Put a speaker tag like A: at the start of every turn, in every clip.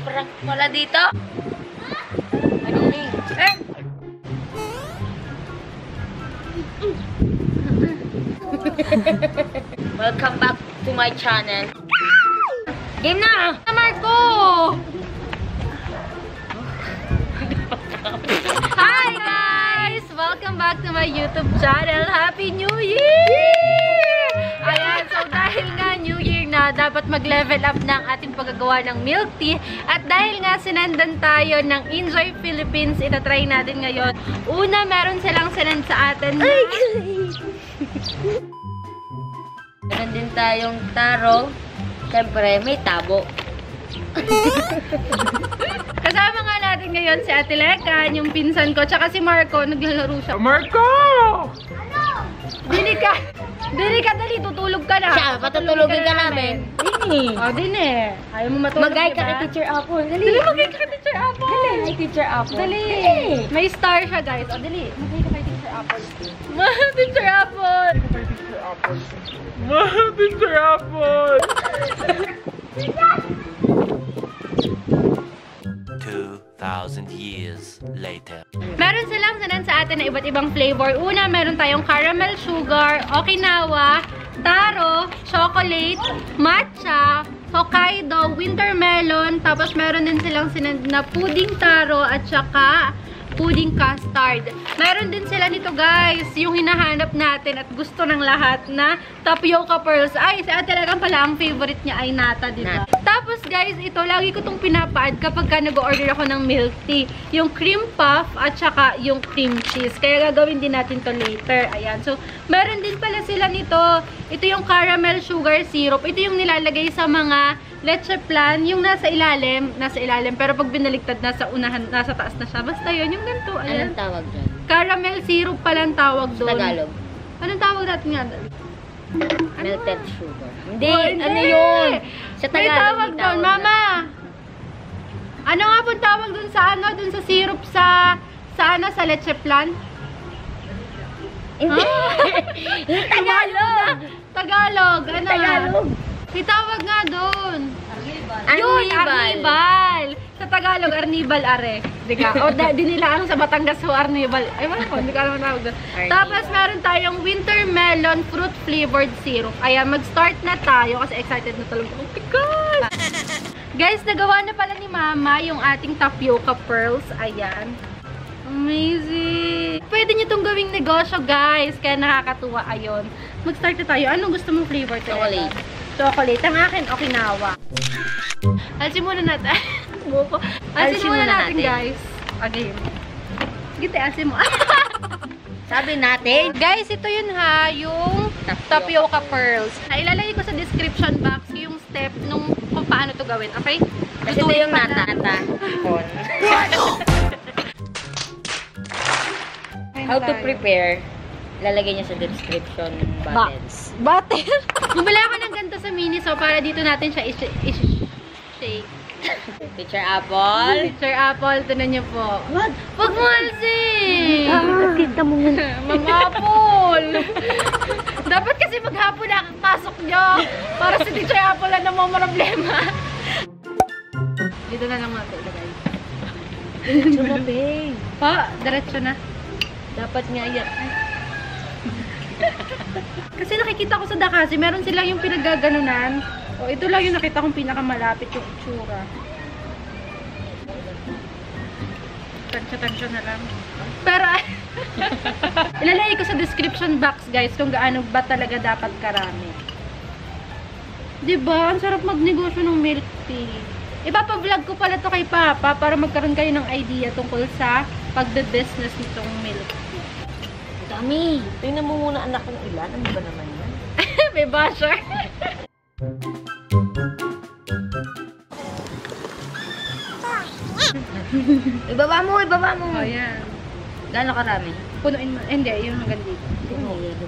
A: prank pala dito. Ano ni? Welcome back to my channel. Game na!
B: Marco! Hi guys! Welcome back to my YouTube channel. Happy New Year! Ayan, so dahil nga New Year na, dapat mag-level up na ang ating paggagawa ng milk tea. At dahil nga sinendan tayo ng Injoy Philippines, itatry natin ngayon. Una, meron silang sinend sa atin na...
A: Meron din tayong taro. Siyempre, may tabo.
B: Kasama nga natin ngayon si Ate Lekan, yung pinsan ko, tsaka si Marco, naglalaro siya.
C: Marco!
B: Ano? Dili ka, dali, tutulog ka na.
A: Siya, patutulogin ka namin. Dini.
B: Oh, dini. Ayaw mo matulog,
A: Mag-guide
B: diba?
A: ka kay Teacher Apple. Dali.
B: Dali, mag-guide ka kay Teacher Apple.
A: Dali, kay Teacher Apple.
B: Dali.
A: Dali.
B: May star siya, guys. Oh, dali. Mag-guide ka kay Teacher Apple. Teacher Apple.
C: Teacher Apple!
D: 2,000 years later.
B: Meron silang sanan sa atin na iba't ibang flavor. Una, meron tayong caramel sugar, Okinawa, taro, chocolate, matcha, Hokkaido, winter melon, tapos meron din silang sinan na pudding taro at saka pudding custard. Meron din sila nito, guys, yung hinahanap natin at gusto ng lahat na tapioca pearls. Ay, si Ate Lekan pala, ang favorite niya ay nata, diba? Tapos, guys, ito, lagi ko itong pinapaad kapag ka nag-order ako ng milk tea. Yung cream puff at saka yung cream cheese. Kaya gagawin din natin to later. Ayan. So, meron din pala sila nito. Ito yung caramel sugar syrup. Ito yung nilalagay sa mga leche plan, yung nasa ilalim, pero pag binaligtad, nasa unahan, nasa taas na siya. Basta yun, yung ganito. Ayan.
A: Anong tawag dyan?
B: Caramel syrup palang tawag doon.
A: Tagalog.
B: Anong tawag natin nga?
A: Melted sugar. Hindi,
B: Oh, hindi.
A: ano yun? Sa
B: May
A: Tagalog,
B: tawag doon, Mama. Ano nga po tawag doon sa ano, doon sa syrup sa ano, sa leche plan?
A: Hindi. Tagalog.
B: Tagalog. Ano?
A: Tagalog.
B: May tawag nga doon.
A: Arnibal.
B: Yun, arnibal. Sa Tagalog, arnibal are. Di ka? O, dinilaan sa Batangas ho, arnibal. Ay, wala ko, hindi ka naman tawag doon. Tapos, meron tayong winter melon fruit flavored syrup. Ayan, mag-start na tayo kasi excited na talaga. Oh my God! Guys, nagawa na pala ni Mama yung ating tapioca pearls. Ayan. Amazing! Pwede nyo itong gawing negosyo, guys. Kaya nakakatuwa. Ayun. Mag-start na tayo. Anong gusto mong flavor?
A: Chocolate.
B: Chocolate. Ang akin, Okinawa. Alsin muna natin. Alsin muna natin, guys. Again. Gite, alsin mo.
A: Sabi natin.
B: Guys, ito yun ha, yung tapioca pearls. Ilalagay ko sa description box yung step nung kung paano to gawin. Okay?
A: Kasi ito yung nata. How to prepare. Lalagay niya sa description box.
B: Butter. Bumili ako ng ganito sa Miniso para dito natin siya i-shake.
A: Teacher Apple.
B: Teacher Apple, tinan niyo po. Wag mo alsin!
A: Kita mo nga.
B: Ma'am Apple! Dapat kasi maghapon na ang pasok niyo. Para si Teacher Apple na naman problema. Dito na lang mga ito, ilagay.
A: Diretso na, babe.
B: Pa, diretso na.
A: Dapat nga yan.
B: Kasi nakikita ko sa Dakasi, meron silang yung pinagaganunan. O, ito lang yung nakita kong pinakamalapit yung itsura. Tansya-tansya na lang. Pero, ilalagay ko sa description box, guys, kung gaano ba talaga dapat karami. Diba? Ang sarap magnegosyo ng milk tea. Ipapa-vlog ko pala to kay Papa para magkaroon kayo ng idea tungkol sa pagbe-business nitong milk tea.
A: Dami. Tingnan mo muna anak ng ilan. Ano ba naman yan?
B: May basher.
A: Ibaba mo, ibaba mo.
B: Oh, yan.
A: Gaano karami?
B: Punuin mo. Hindi, yung hanggang dito.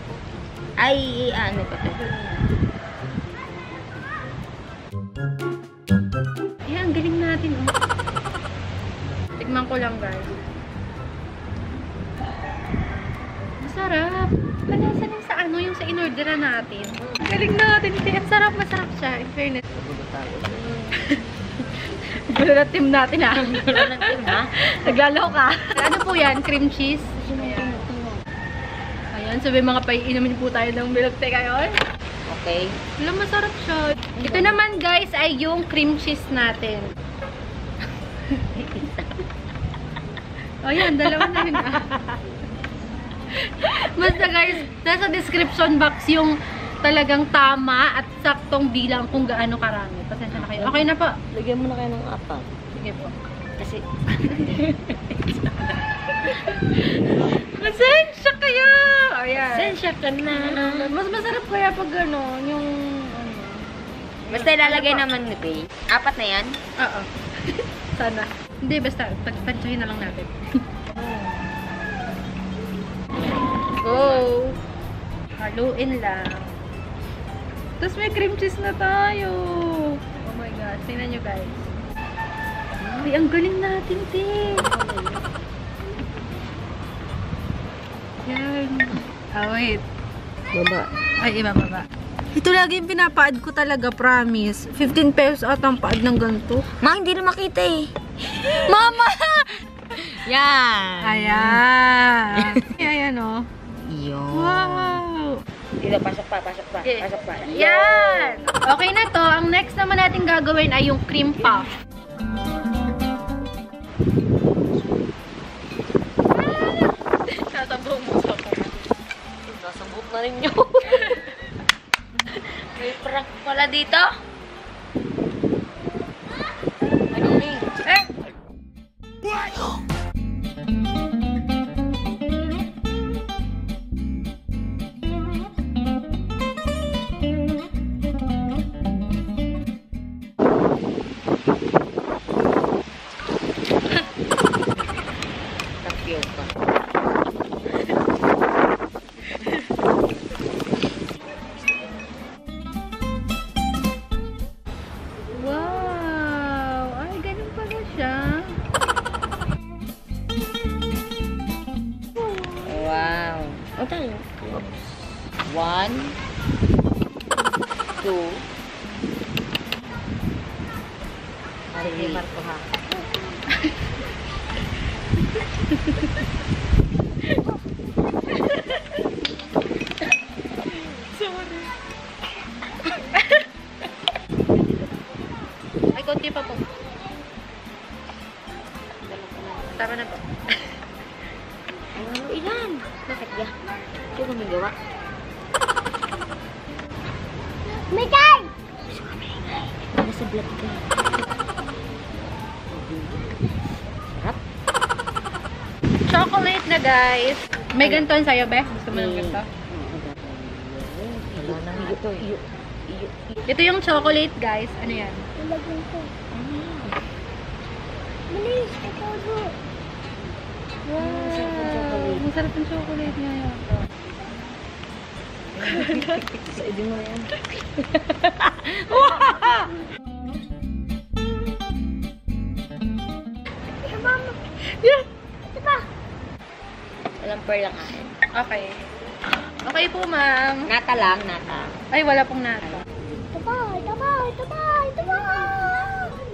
A: Ay, ano pa to?
B: Ayan, galing natin. Oh. Tikman ko lang, guys. Masarap. Malasa din sa ano, yung sa in-orderan natin. Galing natin. Ang sarap, masarap siya. In fairness. Gulo na team natin ha.
A: Gulo ng team, ha?
B: Naglalaro ka. Ano po yan? Cream cheese? Ayan, sabi mga paiinumin po tayo ng milk tea ngayon.
A: Okay.
B: Wala, masarap siya. Ito naman guys ay yung cream cheese natin. O yan, dalawa na yun ah. Basta guys, nasa description box yung talagang tama at saktong bilang kung gaano karami. Pasensya na kayo. Okay na po.
A: Lagyan mo na kayo ng 4.
B: Sige po.
A: Kasi,
B: Pasensya kayo! Ayan.
A: sensya ka na.
B: Mas masarap kaya pag ano, yung ano.
A: Basta ilalagay naman ni Faye. 4 na yan?
B: Oo. Sana. Hindi, basta pagtansyahin na lang natin. Go! Haluin lang. Tapos may cream cheese na tayo. Oh my gosh. Tingnan nyo guys. Ay, ang galing natin, te. Yan. Ah, wait.
A: Baba.
B: Ay, ibababa. Ito lagi yung pinapaad ko talaga, promise. 15 pesos at ang paad ng ganito.
A: Ma, hindi na makita eh. Mama! Yan.
B: Ayan. Ayan, oh.
A: Yun.
B: Wow!
A: Dito, pasok pa, pasok pa.
B: Okay.
A: Pasok pa.
B: Yan! Okay na to. Ang next naman natin gagawin ay yung cream puff. Sasabong mo sa ko.
A: Nasabot na rin yun. May prank pala dito. Ano ni?
B: Eh!
A: Tapioca.
B: Wow! Ay, ganun pala siya.
A: Wow. O tayo. 1, 2. Sige, Marco ha.
B: Ay, konti pa po. Tama na po.
A: Ilan? Bakit ya? Ito kami gawa.
E: Mikay!
A: Nasa vlog ka. Sarap.
B: Chocolate na, guys. May ganito sa'yo, be? Gusto mo ng ganito?
A: Wala na ito.
B: Ito yung chocolate, guys. Ano yan?
E: Ilagyan ko. Bilis, ikaw do.
B: Wow! Masarap yung chocolate niya yun.
A: Sa idin mo yan.
E: Ito mama.
B: Yeah.
E: Ito pa.
A: Walang pearl lang akin.
B: Okay. Okay po, ma'am.
A: Nata lang, nata.
B: Ay, wala pong nato.
E: Ito pa, ito pa, ito pa, ito pa.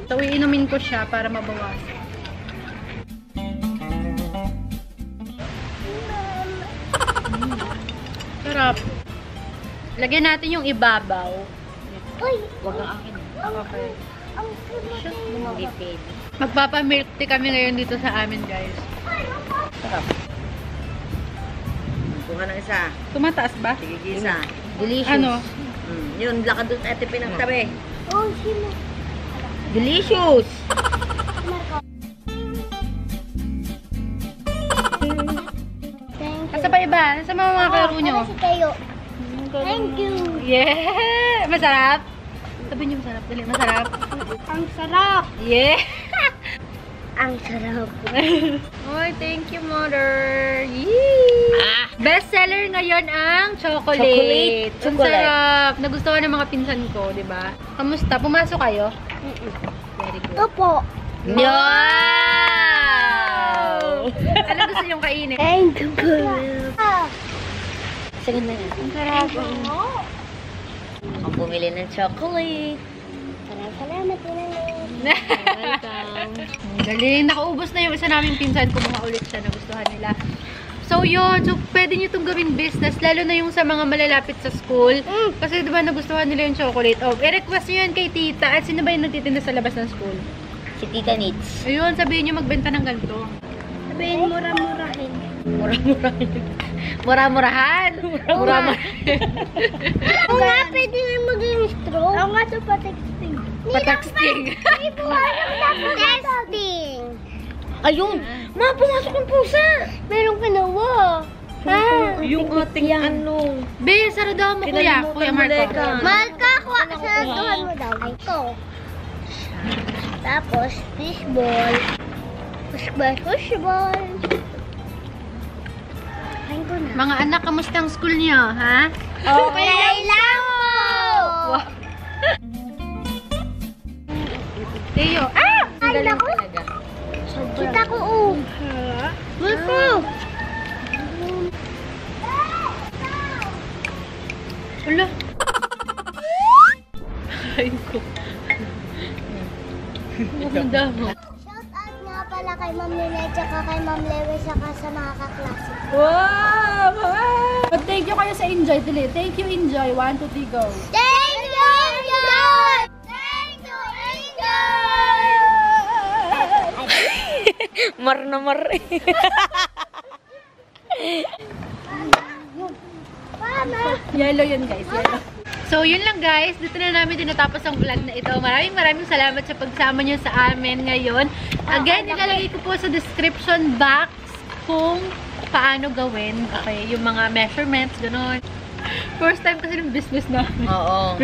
B: So, iinumin ko siya para mabawasan. Sarap. Lagyan natin yung ibabaw.
E: Uy,
A: Huwag ang akin.
B: Okay.
E: ang kima.
A: Hindi pwede.
B: Magpapa-milk tea kami ngayon dito sa amin, guys.
A: Sarap. Kuha ng isa.
B: Tumataas ba?
A: Sige, isa. Delicious.
B: Ano?
A: Yun, lakad doon sa ate pinagtabi.
E: Oh, sino?
A: Delicious!
E: Marco. Thank you.
B: Asa pa iba? Sa mga kalaro nyo?
E: Ano si Teo? Thank you.
B: Yeah! Masarap? Sabi nyo masarap. Dali, masarap.
E: Ang sarap.
B: Yeah!
E: Ang sarap.
B: Oy, thank you, mother. Yee! Best seller ngayon ang chocolate. Ang
A: Chocolate.
B: sarap. Nagustuhan ng mga pinsan ko, di ba? Kamusta? Pumasok kayo? Very good.
E: Ito po.
B: Wow! Ano gusto niyong kainin?
E: Thank you po.
A: Sige na yan.
B: Ang sarap.
A: Ang bumili ng chocolate.
E: Salamat po na.
A: Welcome.
B: Galing. Nakaubos na yung isa naming pinsan. Kumuha ulit siya. Nagustuhan nila. So, yun. So, pwede nyo itong gawing business. Lalo na yung sa mga malalapit sa school. Kasi, diba, nagustuhan nila yung chocolate. Oh, i-request nyo yan kay tita. At sino ba yung nagtitinda sa labas ng school?
A: Si Tita Nits.
B: Ayun, sabihin nyo magbenta ng ganito.
E: Sabihin mura-murahin.
A: Mura-murahin.
B: Mura-murahan. Mura-murahan.
E: Oo nga, pwede nga maging straw. Oo nga, so patexting.
B: Pataksting.
E: Testing.
A: Ayun! Ma, pumasok yung pusa!
E: Merong kanawa.
A: Yung ating ano.
B: Be, sarado mo kuya. Kuya Marco.
E: Marka, saraduhan mo daw. Ito. Tapos, fishball. Fishball. Kain ko na.
B: Mga anak, kamusta ang school niyo, ha?
E: Okay lang po.
B: Wow. Teo. Ah!
E: Ay, ako. Kita ko, Marco.
B: Wala. Ay ko. Maganda mo.
E: Shout out nga pala kay Ma'am Lynette tsaka kay Ma'am Lewe saka sa mga kaklase.
B: Wow! Wow! Thank you kayo sa Injoy. Dili. Thank you, Injoy. 1, 2, 3, go.
E: Thank you, Injoy! Thank you, Injoy!
A: Mar na mar.
B: Yellow yun, guys. Yellow. So, yun lang, guys. Dito na namin tinatapos ang vlog na ito. Maraming salamat sa pagsama nyo sa amin ngayon. Again, ilalagay ko po sa description box kung paano gawin. Okay, yung mga measurements, gano'n. First time kasi ng business namin.
A: Oo.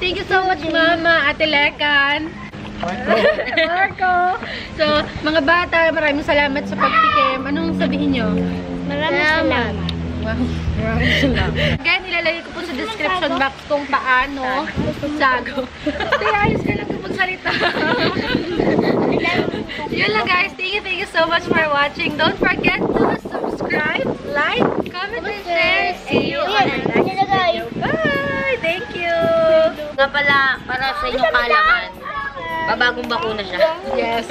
B: Thank you so much, Mama, Ate Lekan. Marco. So, mga bata, maraming salamat sa pagtikim. Anong sabihin nyo?
E: Maraming salamat.
B: Wow. Maraming salamat. Again, nilalagay ko po sa description box kung paano sago. Stay, ayos ka lang kung magsalita. Yun lang, guys. Thank you so much for watching. Don't forget to subscribe, like, comment, and share. See you on our next video. Bye! Thank you!
A: Nga pala, para sa inyong kalaman, babagong bakuna siya.
B: Yes.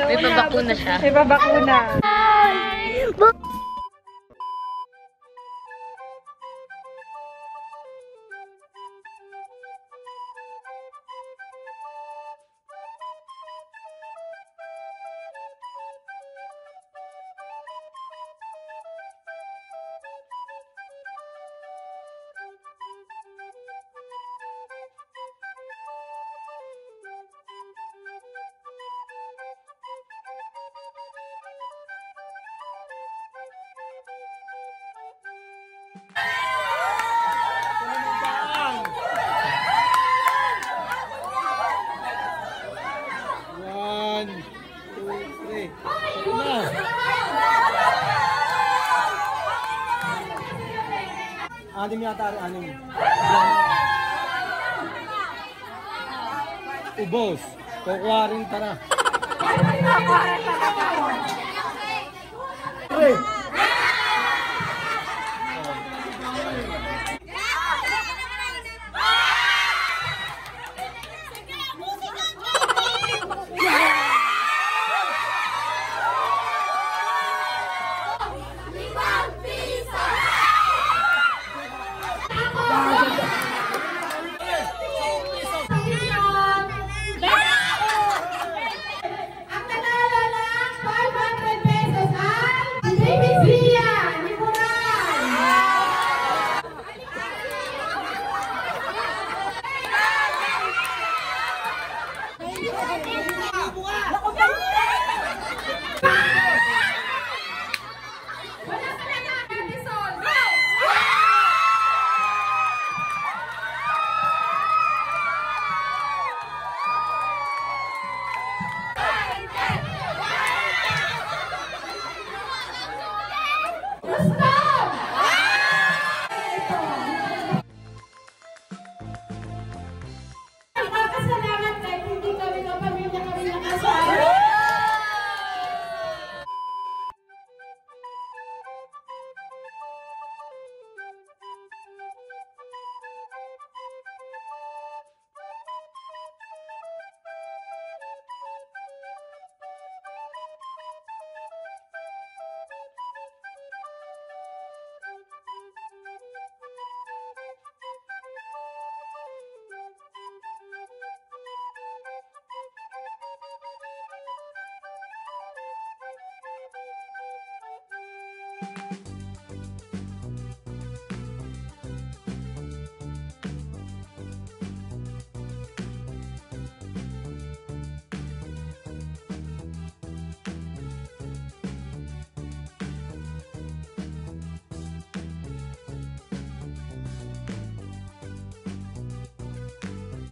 A: May pabakuna siya.
B: May babakuna.
C: Anim yata rin, anim. Ubos. Kukuha rin, tara. Hey!
F: Salamat kahit hindi kami kapamilya